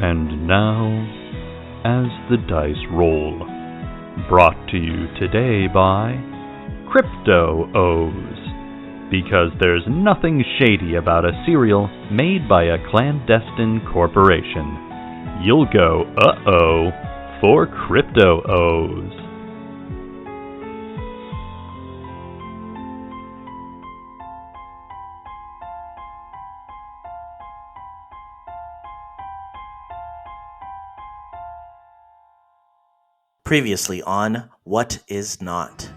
And now, As the Dice Roll, brought to you today by Crypto O's, because there's nothing shady about a cereal made by a clandestine corporation. You'll go, uh-oh, for Crypto O's. Previously on What Is Not.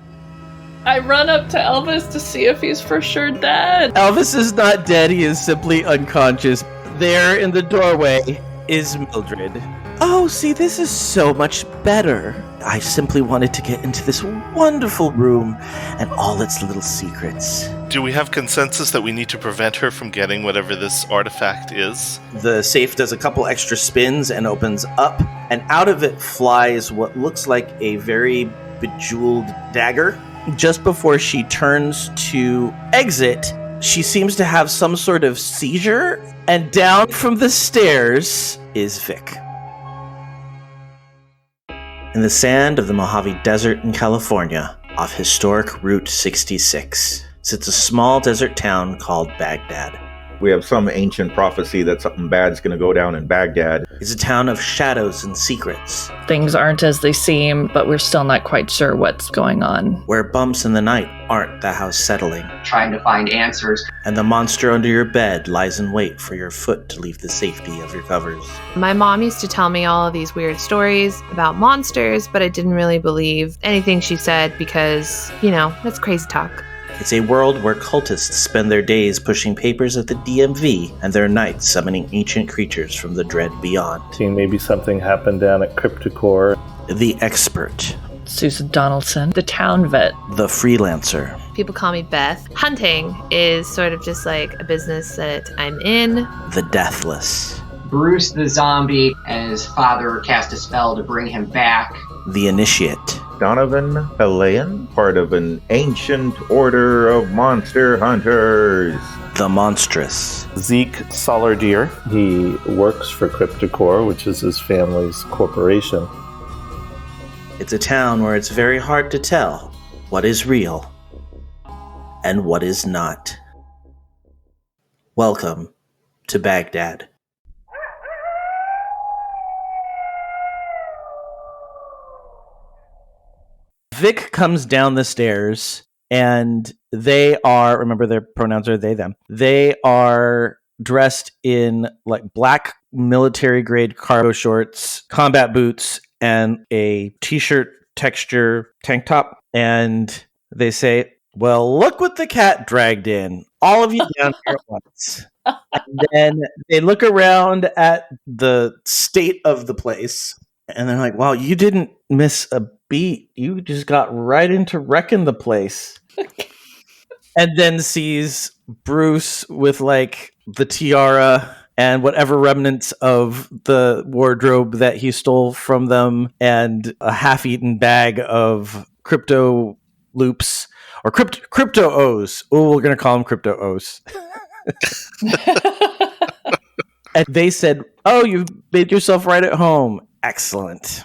I run up to Elvis to see if he's for sure dead. Elvis is not dead, he is simply unconscious. There in the doorway is Mildred. Oh, see, this is so much better. I simply wanted to get into this wonderful room and all its little secrets. Do we have consensus that we need to prevent her from getting whatever this artifact is? The safe does a couple extra spins and opens up, and out of it flies what looks like a very bejeweled dagger. Just before she turns to exit, she seems to have some sort of seizure, and down from the stairs is Vic. In the sand of the Mojave Desert in California, off historic Route 66, sits a small desert town called Baghdad. We have some ancient prophecy that something bad's going to go down in Baghdad. It's a town of shadows and secrets, Things aren't as they seem, but we're still not quite sure what's going on. where bumps in the night aren't the house settling, trying to find answers. and the monster under your bed lies in wait for your foot to leave the safety of your covers. My mom used to tell me all of these weird stories about monsters, but I didn't really believe anything she said because, that's crazy talk. It's a world where cultists spend their days pushing papers at the DMV and their nights summoning ancient creatures from the dread beyond. Seeing maybe something happened down at Cryptocore. The expert, Susan Donaldson, the town vet. the freelancer, People call me Beth. Hunting is sort of just like a business that I'm in. the deathless, Bruce the zombie and his father cast a spell to bring him back. the initiate, Donovan Helayan, part of an ancient order of monster hunters. the monstrous, Zeke Solardier. He works for Cryptocore, which is his family's corporation. It's a town where it's very hard to tell what is real and what is not. Welcome to Baghdad. Vic comes down the stairs, and they are, remember their pronouns are they, them. They are dressed in like black military grade cargo shorts, combat boots, and a t-shirt texture tank top. And they say, well, look what the cat dragged in. All of you down here at once. And then they look around at the state of the place, and they're like, wow, you didn't miss a beat. You just got right into wrecking the place. And then sees Bruce with like the tiara and whatever remnants of the wardrobe that he stole from them, and a half-eaten bag of crypto loops or crypto O's. Oh, we're gonna call them crypto O's. And they said, "Oh, you made yourself right at home. Excellent."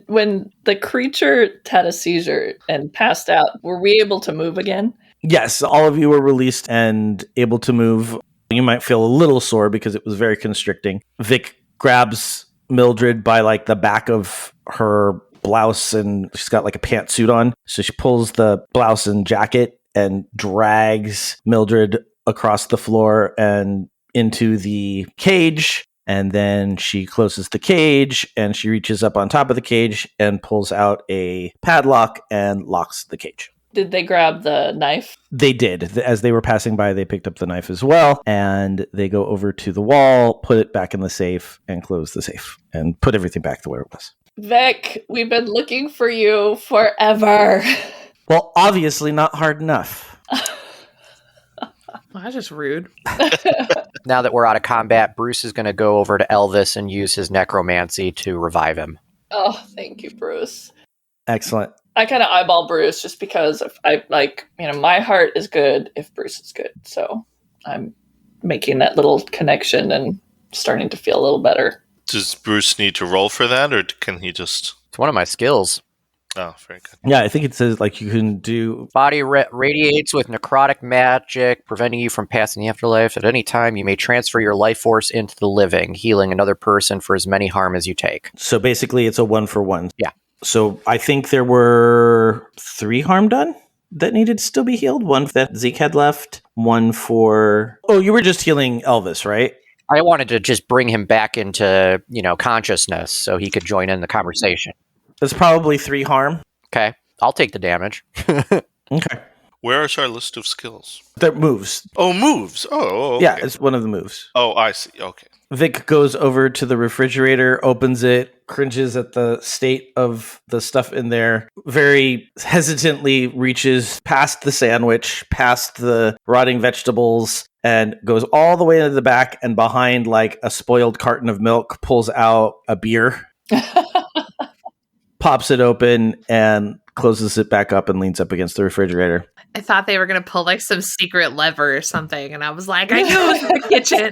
When the creature had a seizure and passed out, were we able to move again? Yes, all of you were released and able to move. You might feel a little sore because it was very constricting. Vic grabs Mildred by like the back of her blouse, and she's got like a pantsuit on. So she pulls the blouse and jacket and drags Mildred across the floor and into the cage. And then she closes the cage, and she reaches up on top of the cage and pulls out a padlock and locks the cage. Did they grab the knife? They did. As they were passing by, they picked up the knife as well, and they go over to the wall, put it back in the safe, and close the safe, and put everything back the way it was. Vic, we've been looking for you forever. Well, obviously not hard enough. Well, that's just rude. Now that we're out of combat, Bruce is going to go over to Elvis and use his necromancy to revive him. Oh, thank you, Bruce. Excellent. I kind of eyeball Bruce just because my heart is good if Bruce is good. So I'm making that little connection and starting to feel a little better. Does Bruce need to roll for that, or can he just... It's one of my skills. Oh, very good. Yeah, I think it says like you can do. Body radiates with necrotic magic, preventing you from passing the afterlife. At any time, you may transfer your life force into the living, healing another person for as many harm as you take. So basically, it's a 1-for-1. Yeah. So I think there were 3 harm done that needed to still be healed. 1 that Zeke had left. 1 for... Oh, you were just healing Elvis, right? I wanted to just bring him back into, consciousness so he could join in the conversation. That's probably 3 harm. Okay. I'll take the damage. Okay. Where is our list of skills? That moves. Oh, moves. Oh, okay. Yeah, it's one of the moves. Oh, I see. Okay. Vic goes over to the refrigerator, opens it, cringes at the state of the stuff in there, very hesitantly reaches past the sandwich, past the rotting vegetables, and goes all the way into the back and behind like a spoiled carton of milk, pulls out a beer, pops it open, and closes it back up and leans up against the refrigerator. I thought they were going to pull like some secret lever or something. And I was like, I knew it was in the kitchen.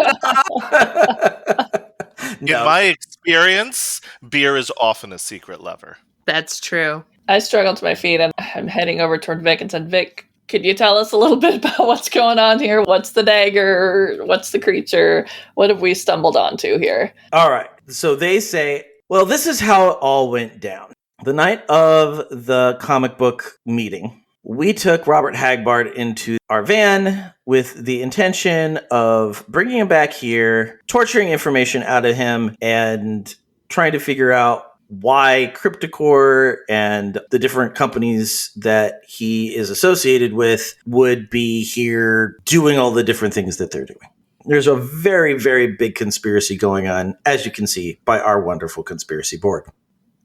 In my experience, beer is often a secret lever. That's true. I struggled to my feet and I'm heading over toward Vic and said, Vic, could you tell us a little bit about what's going on here? What's the dagger? What's the creature? What have we stumbled onto here? All right. So they say, well, this is how it all went down. The night of the comic book meeting, we took Robert Hagbard into our van with the intention of bringing him back here, torturing information out of him, and trying to figure out why Cryptocore and the different companies that he is associated with would be here doing all the different things that they're doing. There's a very, very big conspiracy going on, as you can see by our wonderful conspiracy board.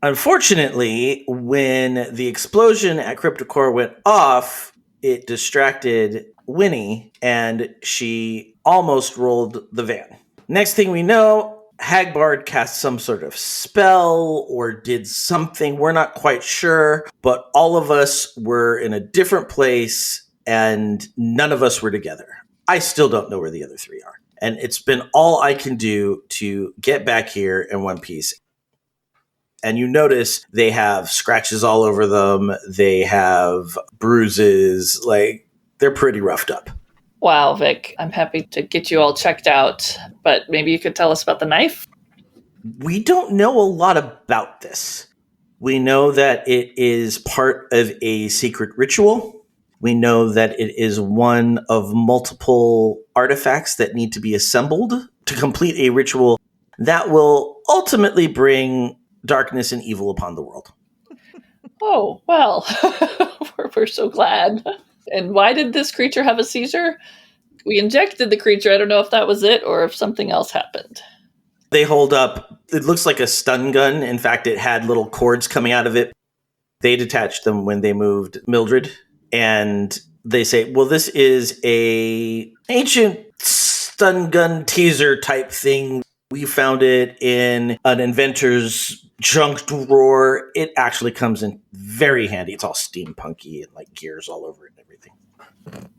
Unfortunately, when the explosion at Cryptocore went off, it distracted Winnie, and she almost rolled the van. Next thing we know, Hagbard cast some sort of spell or did something. We're not quite sure, but all of us were in a different place, and none of us were together. I still don't know where the other 3 are. And it's been all I can do to get back here in one piece. And you notice they have scratches all over them. They have bruises. Like, they're pretty roughed up. Wow, Vic, I'm happy to get you all checked out, but maybe you could tell us about the knife? We don't know a lot about this. We know that it is part of a secret ritual. We know that it is one of multiple artifacts that need to be assembled to complete a ritual that will ultimately bring darkness and evil upon the world. Oh, well, we're so glad. And why did this creature have a seizure? We injected the creature. I don't know if that was it or if something else happened. They hold up, it looks like a stun gun. In fact, it had little cords coming out of it. They detached them when they moved Mildred. And they say, well, this is a ancient stun gun teaser type thing. We found it in an inventor's junk drawer. It actually comes in very handy. It's all steampunky and like gears all over it and everything.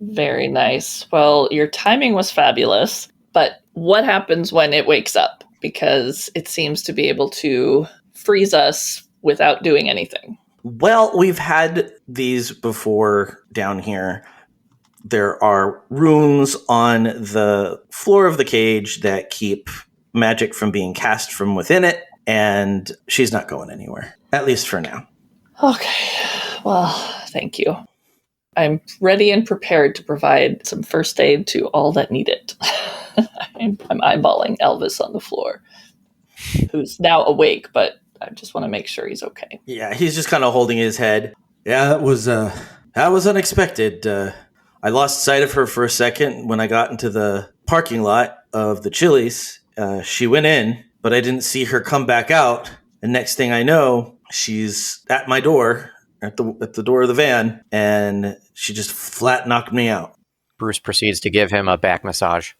Very nice. Well, your timing was fabulous, but what happens when it wakes up? Because it seems to be able to freeze us without doing anything. Well, we've had these before down here. There are runes on the floor of the cage that keep magic from being cast from within it, and she's not going anywhere, at least for now. Okay, well, thank you. I'm ready and prepared to provide some first aid to all that need it. I'm eyeballing Elvis on the floor, who's now awake, but I just want to make sure he's okay. Yeah, he's just kind of holding his head. Yeah, that was unexpected. I lost sight of her for a second when I got into the parking lot of the Chili's. She went in, but I didn't see her come back out. And next thing I know, she's at my door, at the door of the van, and she just flat knocked me out. Bruce proceeds to give him a back massage.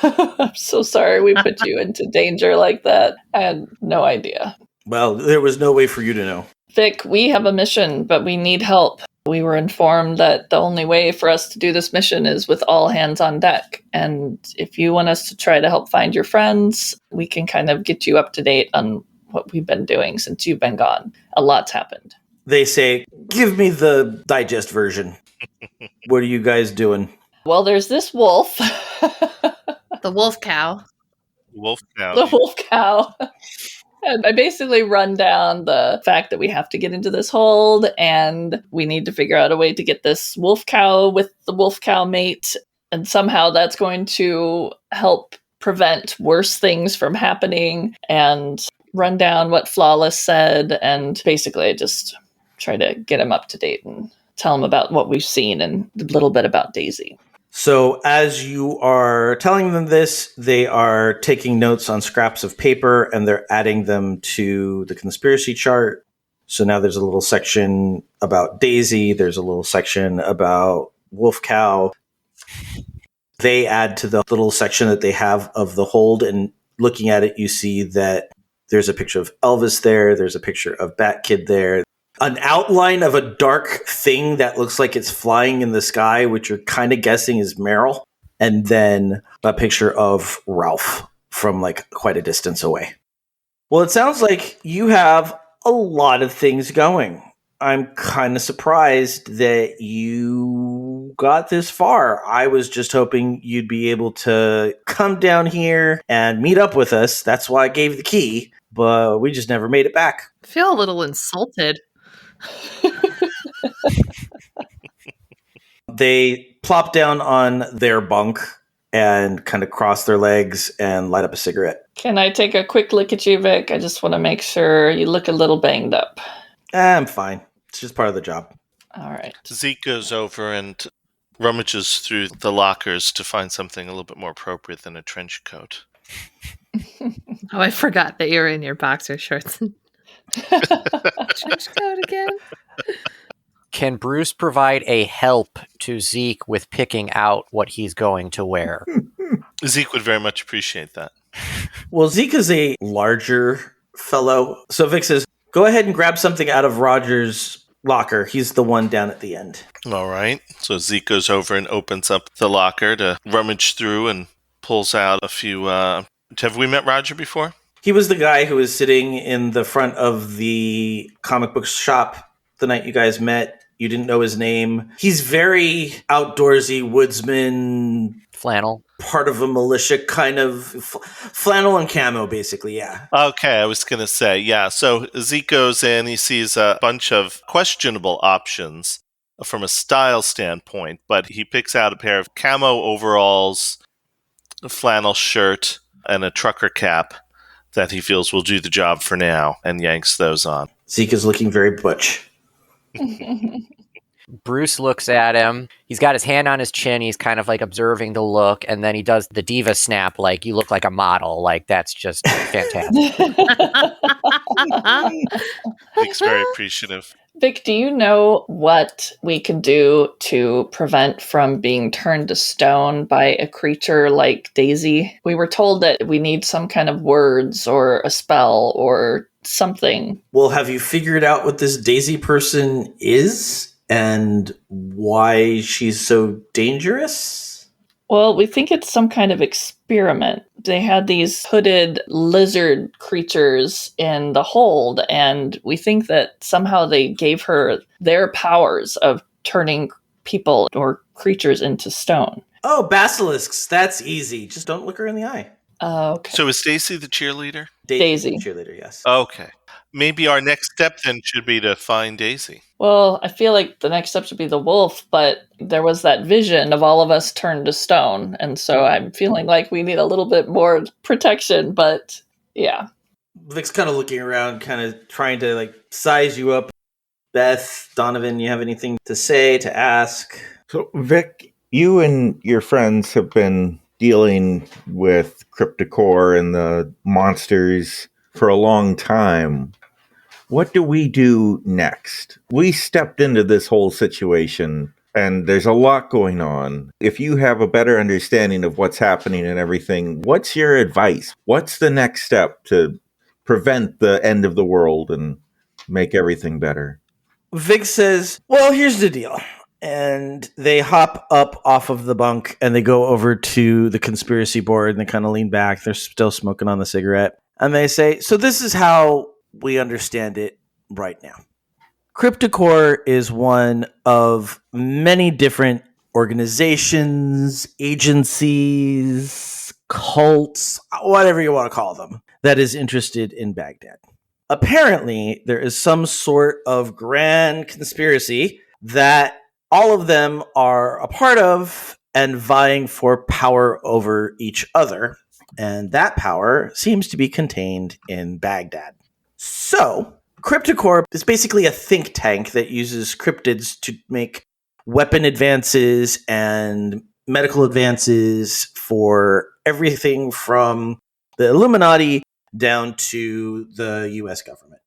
I'm so sorry we put you into danger like that. I had no idea. Well, there was no way for you to know. Vic, we have a mission, but we need help. We were informed that the only way for us to do this mission is with all hands on deck. And if you want us to try to help find your friends, we can kind of get you up to date on what we've been doing since you've been gone. A lot's happened. They say, give me the digest version. What are you guys doing? Well, there's this wolf. The wolf cow. Wolf now. The wolf cow. And I basically run down the fact that we have to get into this hold and we need to figure out a way to get this wolf cow with the wolf cow mate. And somehow that's going to help prevent worse things from happening, and run down what Flawless said. And basically I just try to get him up to date and tell him about what we've seen and a little bit about Daisy. So as you are telling them this, they are taking notes on scraps of paper and they're adding them to the conspiracy chart. So now there's a little section about Daisy. There's a little section about Wolf Cow. They add to the little section that they have of the hold, and looking at it, you see that there's a picture of Elvis there. There's a picture of Bat Kid there. An outline of a dark thing that looks like it's flying in the sky, which you're kind of guessing is Meryl. And then a picture of Ralph from like quite a distance away. Well, it sounds like you have a lot of things going. I'm kind of surprised that you got this far. I was just hoping you'd be able to come down here and meet up with us. That's why I gave the key, but we just never made it back. I feel a little insulted. They plop down on their bunk and kind of cross their legs and light up a cigarette. Can I take a quick look at you, Vic? I just want to make sure you look a little banged up. I'm fine. It's just part of the job. All right. Zeke goes over and rummages through the lockers to find something a little bit more appropriate than a trench coat. Oh, I forgot that you were in your boxer shorts. Trench coat again? Can Bruce provide a help to Zeke with picking out what he's going to wear? Zeke would very much appreciate that. Well, Zeke is a larger fellow. So Vic says, go ahead and grab something out of Roger's locker. He's the one down at the end. All right. So Zeke goes over and opens up the locker to rummage through and pulls out a few... have we met Roger before? He was the guy who was sitting in the front of the comic book shop the night you guys met. You didn't know his name. He's very outdoorsy, woodsman. Flannel. Part of a militia, kind of flannel and camo, basically, yeah. Okay, I was going to say, yeah. So Zeke goes in, he sees a bunch of questionable options from a style standpoint, but he picks out a pair of camo overalls, a flannel shirt, and a trucker cap that he feels will do the job for now, and yanks those on. Zeke is looking very butch. Bruce looks at him. He's got his hand on his chin. He's kind of like observing the look, and then he does the diva snap, like, you look like a model. Like, that's just fantastic. Zeke's very appreciative. Vic, do you know what we can do to prevent from being turned to stone by a creature like Daisy? We were told that we need some kind of words or a spell or something. Well, have you figured out what this Daisy person is and why she's so dangerous? Well, we think it's some kind of experiment. They had these hooded lizard creatures in the hold, and we think that somehow they gave her their powers of turning people or creatures into stone. Oh, basilisks. That's easy. Just don't look her in the eye. Okay. So is Stacy the cheerleader? Daisy. The cheerleader, yes. Okay. Maybe our next step then should be to find Daisy. Well, I feel like the next step should be the wolf, but there was that vision of all of us turned to stone, and so I'm feeling like we need a little bit more protection, but yeah. Vic's kind of looking around, kind of trying to like size you up. Beth, Donovan, you have anything to say, to ask? So, Vic, you and your friends have been dealing with Cryptocore and the monsters for a long time. What do we do next? We stepped into this whole situation, and there's a lot going on. If you have a better understanding of what's happening and everything, what's your advice? What's the next step to prevent the end of the world and make everything better? Vic says, well, here's the deal. And they hop up off of the bunk and they go over to the conspiracy board and they kind of lean back. They're still smoking on the cigarette. And they say, so this is how we understand it right now. Cryptocore is one of many different organizations, agencies, cults, whatever you want to call them, that is interested in Baghdad. Apparently, there is some sort of grand conspiracy that all of them are a part of and vying for power over each other. And that power seems to be contained in Baghdad. So, Cryptocore is basically a think tank that uses cryptids to make weapon advances and medical advances for everything from the Illuminati down to the US government.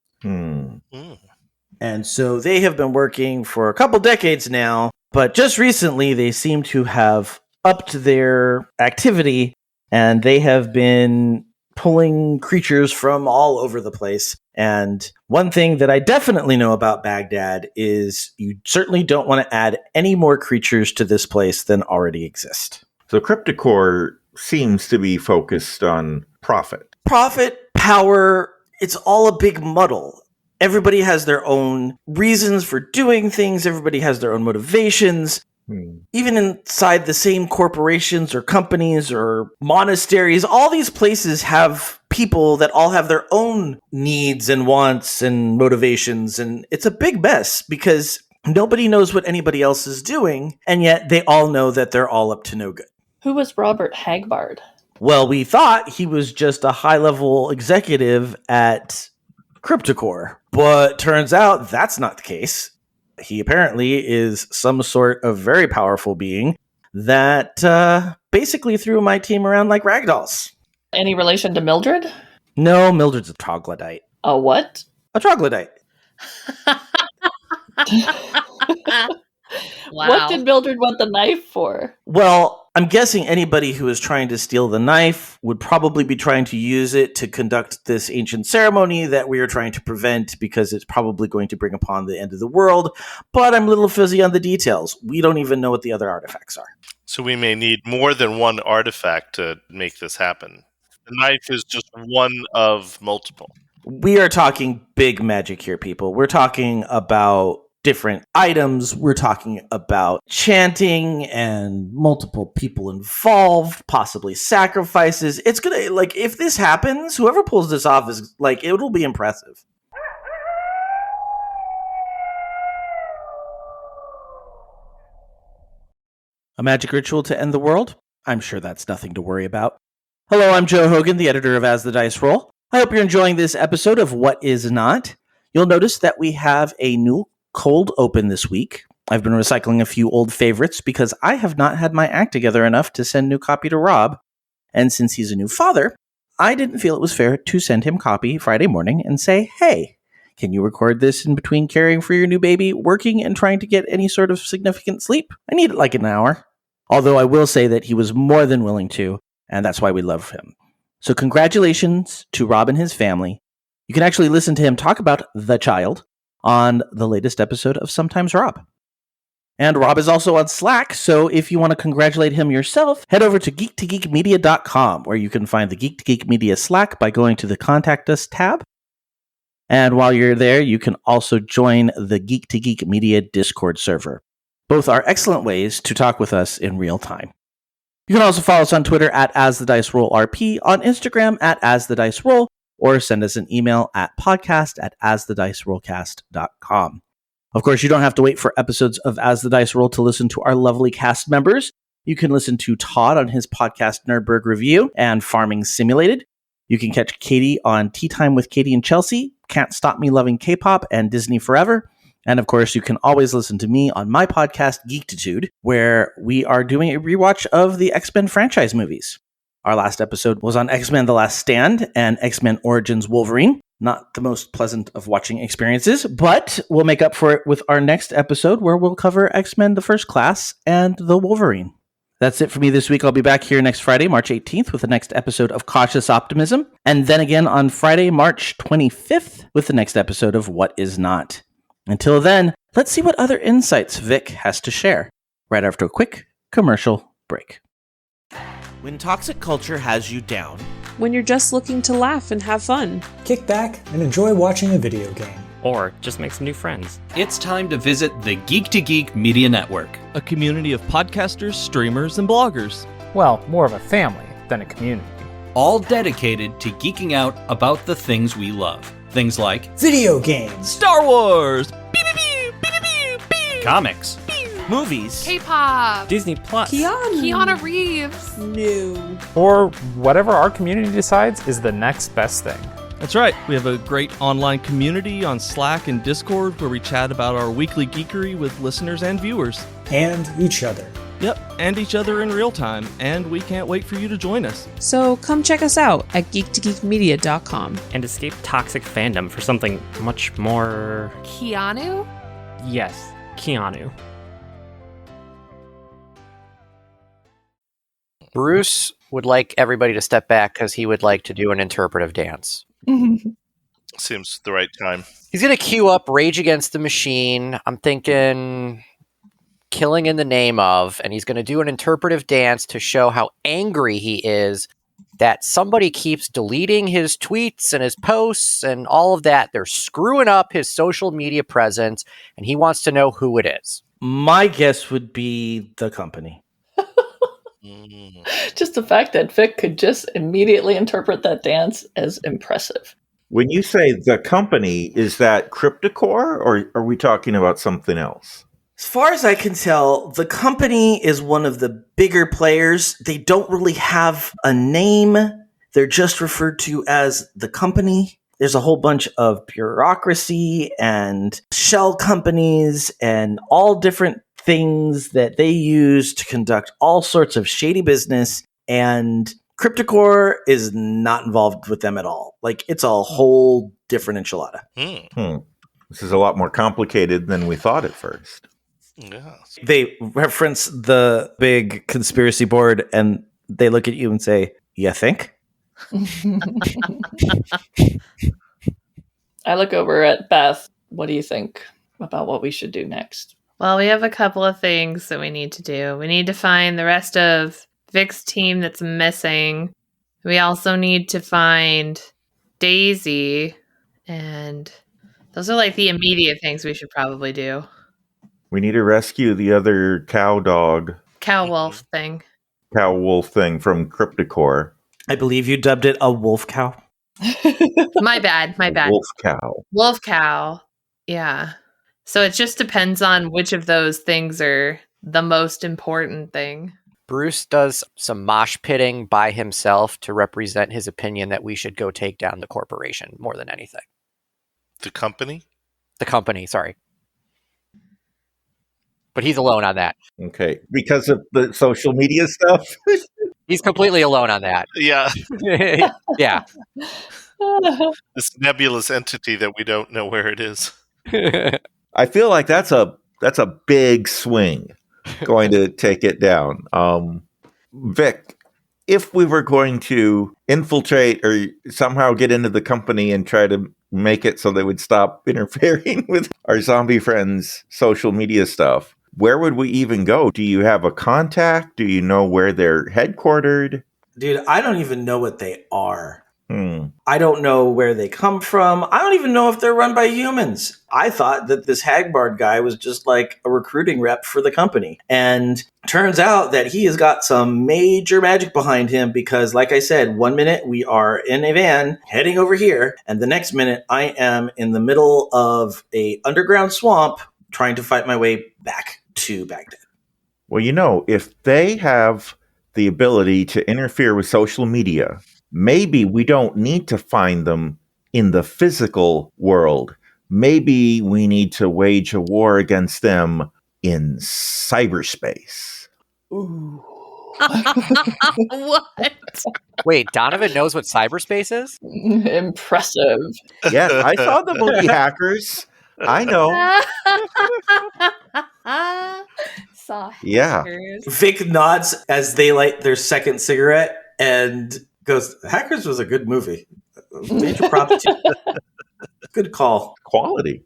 And so they have been working for a couple decades now, but just recently they seem to have upped their activity and they have been pulling creatures from all over the place. And one thing that I definitely know about Baghdad is you certainly don't want to add any more creatures to this place than already exist. So Cryptocore seems to be focused on profit. Profit, power, it's all a big muddle. Everybody has their own reasons for doing things. Everybody has their own motivations. Even inside the same corporations or companies or monasteries, all these places have people that all have their own needs and wants and motivations. And it's a big mess because nobody knows what anybody else is doing. And yet they all know that they're all up to no good. Who was Robert Hagbard? Well, we thought he was just a high-level executive at Cryptocore, but turns out that's not the case. He apparently is some sort of very powerful being that basically threw my team around like ragdolls. Any relation to Mildred? No, Mildred's a troglodyte. A what? A troglodyte. Wow. What did Mildred want the knife for? Well, I'm guessing anybody who is trying to steal the knife would probably be trying to use it to conduct this ancient ceremony that we are trying to prevent because it's probably going to bring upon the end of the world. But I'm a little fuzzy on the details. We don't even know what the other artifacts are. So we may need more than one artifact to make this happen. The knife is just one of multiple. We are talking big magic here, people. We're talking about different items. We're talking about chanting and multiple people involved, possibly sacrifices. It's gonna, like, if this happens, whoever pulls this off is, like, it'll be impressive. A magic ritual to end the world? I'm sure that's nothing to worry about. Hello, I'm Joe Hogan, the editor of As the Dice Roll. I hope you're enjoying this episode of What Is Not. You'll notice that we have a new cold open this week. I've been recycling a few old favorites because I have not had my act together enough to send new copy to Rob. And since he's a new father, I didn't feel it was fair to send him copy Friday morning and say, hey, can you record this in between caring for your new baby, working, and trying to get any sort of significant sleep? I need it like an hour. Although I will say that he was more than willing to, and that's why we love him. So congratulations to Rob and his family. You can actually listen to him talk about the child on the latest episode of Sometimes Rob. And Rob is also on Slack, so if you want to congratulate him yourself, head over to geek2geekmedia.com, where you can find the Geek to Geek Media Slack by going to the Contact Us tab. And while you're there, you can also join the Geek to Geek Media Discord server. Both are excellent ways to talk with us in real time. You can also follow us on Twitter at AsTheDiceRollRP, on Instagram at AsTheDiceRoll, or send us an email at podcast@asthedicerollcast.com. Of course, you don't have to wait for episodes of As the Dice Roll to listen to our lovely cast members. You can listen to Todd on his podcast Nerdberg Review and Farming Simulated. You can catch Katie on Tea Time with Katie and Chelsea, Can't Stop Me Loving K-Pop, and Disney Forever. And of course, you can always listen to me on my podcast Geektitude, where we are doing a rewatch of the X-Men franchise movies. Our last episode was on X-Men The Last Stand and X-Men Origins Wolverine. Not the most pleasant of watching experiences, but we'll make up for it with our next episode where we'll cover X-Men The First Class and The Wolverine. That's it for me this week. I'll be back here next Friday, March 18th, with the next episode of Cautious Optimism, and then again on Friday, March 25th, with the next episode of What Is Not. Until then, Let's see what other insights Vic has to share right after a quick commercial break. When toxic culture has you down, when you're just looking to laugh and have fun, kick back and enjoy watching a video game, or just make some new friends, it's time to visit the Geek Media Network, a community of podcasters, streamers, and bloggers. Well, more of a family than a community. All dedicated to geeking out about the things we love. Things like video games, Star Wars, comics, movies, K-pop, Disney Plus, Keanu Reeves, no, or whatever our community decides is the next best thing. That's right. We have a great online community on Slack and Discord where we chat about our weekly geekery with listeners and viewers. And each other. Yep, and each other in real time, and we can't wait for you to join us. So come check us out at geektogeekmedia.com. And escape toxic fandom for something much more... Keanu? Yes, Keanu. Bruce would like everybody to step back because he would like to do an interpretive dance. Seems the right time. He's going to queue up Rage Against the Machine. I'm thinking Killing in the Name of, and he's going to do an interpretive dance to show how angry he is that somebody keeps deleting his tweets and his posts and all of that. They're screwing up his social media presence, and he wants to know who it is. My guess would be the company. Just the fact that Vic could just immediately interpret that dance as impressive. When you say the company, is that Cryptocore, or are we talking about something else? As far as I can tell, the company is one of the bigger players. They don't really have a name. They're just referred to as the company. There's a whole bunch of bureaucracy and shell companies and all different things that they use to conduct all sorts of shady business. And Cryptocore is not involved with them at all. Like, it's a whole different enchilada. This is a lot more complicated than we thought at first. Yeah. They reference the big conspiracy board and they look at you and say, "You think?" I look over at Beth. What do you think about what we should do next? Well, we have a couple of things that we need to do. We need to find the rest of Vic's team that's missing. We also need to find Daisy. And those are like the immediate things we should probably do. We need to rescue the other cow wolf thing from Cryptocore. I believe you dubbed it a wolf cow. My bad. Wolf cow. Yeah. So it just depends on which of those things are the most important thing. Bruce does some mosh pitting by himself to represent his opinion that we should go take down the corporation more than anything. The company? The company, sorry. But he's alone on that. Okay. Because of the social media stuff? He's completely alone on that. Yeah. Yeah. This nebulous entity that we don't know where it is. I feel like that's a big swing going to take it down. Vic, if we were going to infiltrate or somehow get into the company and try to make it so they would stop interfering with our zombie friends' social media stuff, where would we even go? Do you have a contact? Do you know where they're headquartered? Dude, I don't even know what they are. I don't know where they come from. I don't even know if they're run by humans. I thought that this Hagbard guy was just like a recruiting rep for the company. And turns out that he has got some major magic behind him because, like I said, one minute we are in a van heading over here, and the next minute I am in the middle of a underground swamp trying to fight my way back to Baghdad. Well, if they have the ability to interfere with social media, maybe we don't need to find them in the physical world. Maybe we need to wage a war against them in cyberspace. Ooh. What? Wait, Donovan knows what cyberspace is? Impressive. Yes, I saw the movie Hackers. I know. Saw Yeah. Hackers. Vic nods as they light their second cigarette and goes, Hackers was a good movie. Major props to you. Good call. Quality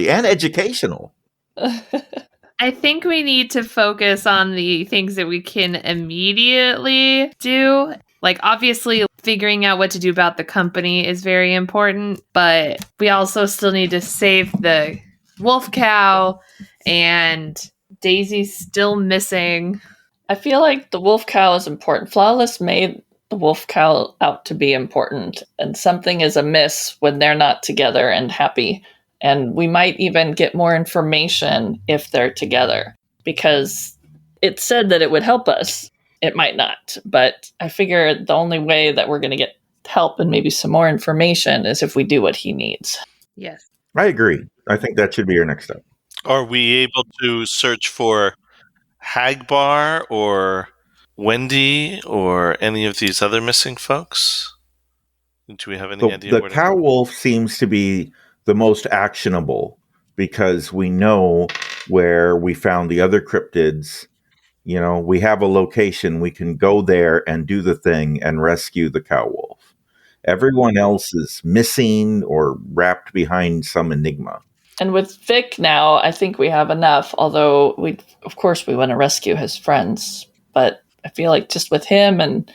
and educational. I think we need to focus on the things that we can immediately do. Like, obviously, figuring out what to do about the company is very important, but we also still need to save the wolf cow, and Daisy's still missing. I feel like the wolf cow is important. Flawless made the wolf cow out to be important, and something is amiss when they're not together and happy. And we might even get more information if they're together, because it said that it would help us. It might not, but I figure the only way that we're going to get help and maybe some more information is if we do what he needs. Yes. I agree. I think that should be your next step. Are we able to search for Hagbar or Wendy or any of these other missing folks? Do we have any idea? The cow wolf seems to be the most actionable because we know where we found the other cryptids. You know, we have a location. We can go there and do the thing and rescue the cow wolf. Everyone else is missing or wrapped behind some enigma. And with Vic now, I think we have enough, although of course we want to rescue his friends. But I feel like just with him and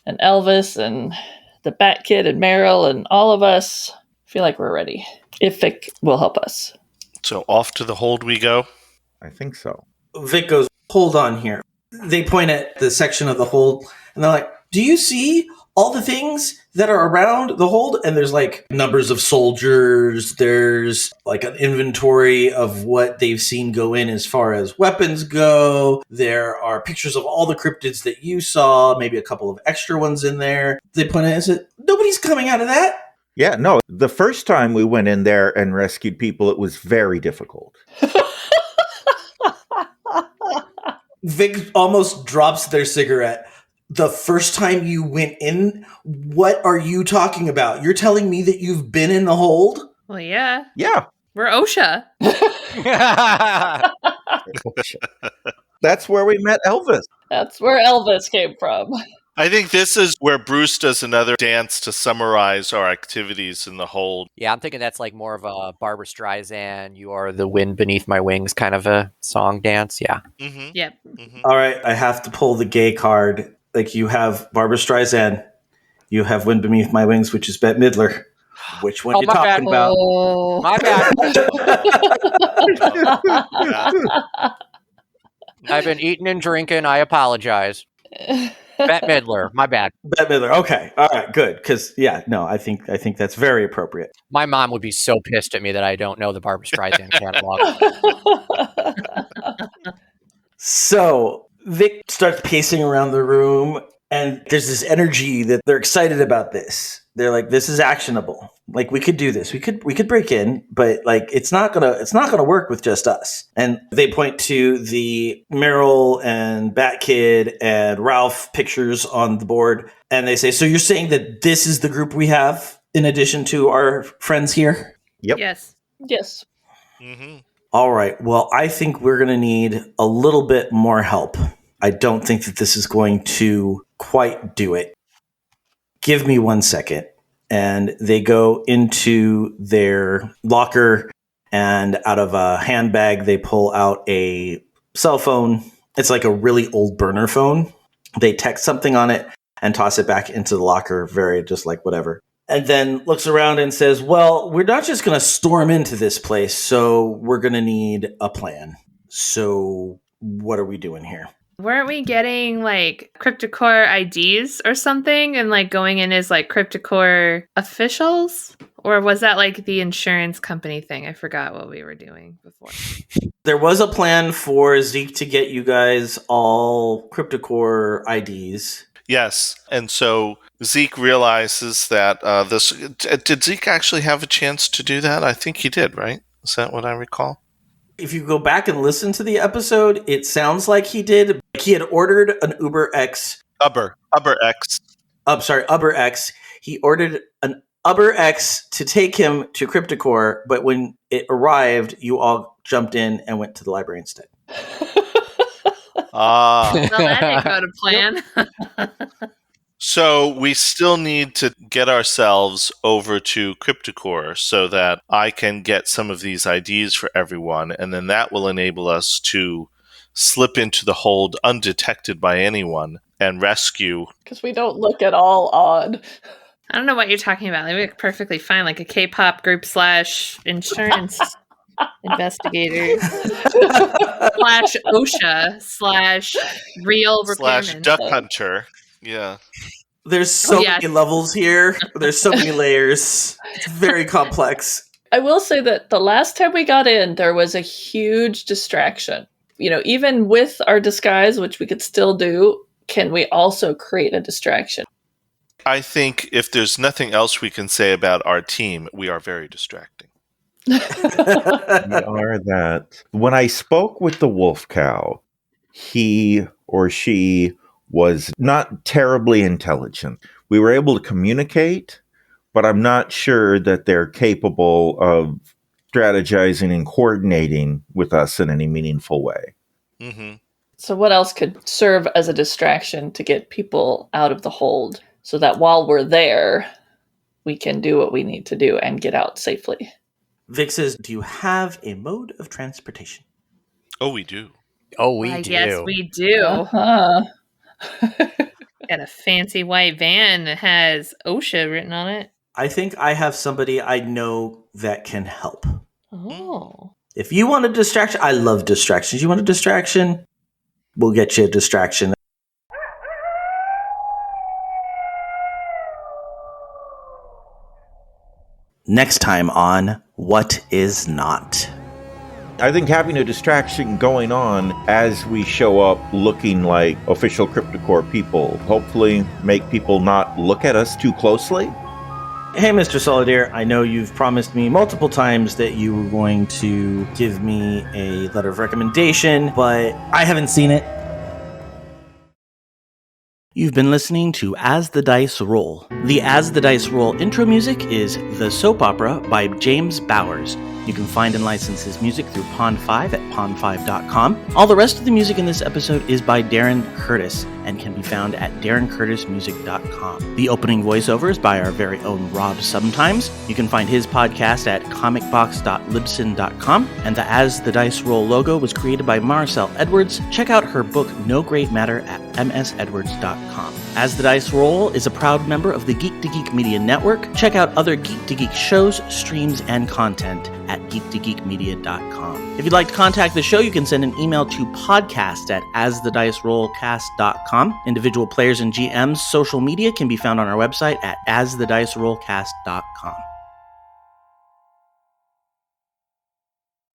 Elvis and the Bat Kid and Meryl and all of us, I feel like we're ready. If Vic will help us. So off to the hold we go? I think so. Vic goes, hold on here. They point at the section of the hold, and they're like, do you see all the things that are around the hold? And there's like numbers of soldiers. There's like an inventory of what they've seen go in as far as weapons go. There are pictures of all the cryptids that you saw, maybe a couple of extra ones in there. They point at it and said, nobody's coming out of that. Yeah, no, the first time we went in there and rescued people, it was very difficult. Vic almost drops their cigarette. The first time you went in, what are you talking about? You're telling me that you've been in the hold? Well, yeah. Yeah. We're OSHA. That's where we met Elvis. That's where Elvis came from. I think this is where Bruce does another dance to summarize our activities in the hold. Yeah, I'm thinking that's like more of a Barbra Streisand, You Are the Wind Beneath My Wings kind of a song dance. Yeah. Mm-hmm. Yep. Mm-hmm. All right, I have to pull the gay card. Like, you have Barbra Streisand. You have Wind Beneath My Wings, which is Bette Midler. Which one you talking about? Oh, my bad. I've been eating and drinking. I apologize. Bette Midler, my bad. Bette Midler. Okay. All right, good. Because, yeah, no, I think that's very appropriate. My mom would be so pissed at me that I don't know the Barbra Streisand catalog. So Vic starts pacing around the room, and there's this energy that they're excited about this. They're like, this is actionable. Like, we could do this. We could break in, but like it's not gonna work with just us. And they point to the Meryl and Bat Kid and Ralph pictures on the board, and they say, so you're saying that this is the group we have in addition to our friends here? Yep. Yes. Yes. Mm-hmm. All right. Well, I think we're going to need a little bit more help. I don't think that this is going to quite do it. Give me 1 second. And they go into their locker, and out of a handbag, they pull out a cell phone. It's like a really old burner phone. They text something on it and toss it back into the locker, very just like whatever. And then looks around and says, well, we're not just going to storm into this place, so we're going to need a plan. So what are we doing here? Weren't we getting like CryptoCore IDs or something and like going in as like CryptoCore officials? Or was that like the insurance company thing? I forgot what we were doing before. There was a plan for Zeke to get you guys all CryptoCore IDs. Yes, and so Zeke realizes that did Zeke actually have a chance to do that? I think he did, right? Is that what I recall? If you go back and listen to the episode, it sounds like he did. He had ordered an Uber X. Uber X. Uber X. He ordered an Uber X to take him to CryptoCore, but when it arrived, you all jumped in and went to the library instead. Well, that didn't go to plan. So we still need to get ourselves over to CryptoCore so that I can get some of these IDs for everyone, and then that will enable us to slip into the hold undetected by anyone and rescue. Because we don't look at all odd. I don't know what you're talking about. They look perfectly fine, like a K-pop group / insurance investigators / OSHA / real repairman / duck hunter. Yeah. There's so many levels here. There's so many layers. It's very complex. I will say that the last time we got in, there was a huge distraction. You know, even with our disguise, which we could still do, can we also create a distraction? I think if there's nothing else we can say about our team, we are very distracting. We are that. When I spoke with the wolf cow, he or she was not terribly intelligent. We were able to communicate, but I'm not sure that they're capable of strategizing and coordinating with us in any meaningful way. Mm-hmm. So what else could serve as a distraction to get people out of the hold so that while we're there, we can do what we need to do and get out safely? Vic says, do you have a mode of transportation? Oh, we do. Oh, we do. Yes, we do. Uh-huh. Got a fancy white van that has OSHA written on it. I think I have somebody I know that can help. Oh. If you want a distraction, I love distractions. You want a distraction? We'll get you a distraction. Next time on What Is Not. I think having a distraction going on as we show up looking like official CryptoCore people, hopefully make people not look at us too closely. Hey, Mr. Solidaire, I know you've promised me multiple times that you were going to give me a letter of recommendation, but I haven't seen it. You've been listening to As the Dice Roll. The As the Dice Roll intro music is The Soap Opera by James Bowers. You can find and license his music through Pond5 at pond5.com. All the rest of the music in this episode is by Darren Curtis and can be found at darrencurtismusic.com. The opening voiceover is by our very own Rob Sometimes. You can find his podcast at comicbox.libsyn.com. And the As the Dice Roll logo was created by Maricel Edwards. Check out her book No Great Matter at msedwards.com. As the Dice Roll is a proud member of the Geek to Geek Media Network. Check out other Geek to Geek shows, streams, and content at geektogeekmedia.com. If you'd like to contact the show, you can send an email to podcast@asthedicerollcast.com. Individual players and GMs' social media can be found on our website at asthedicerollcast.com.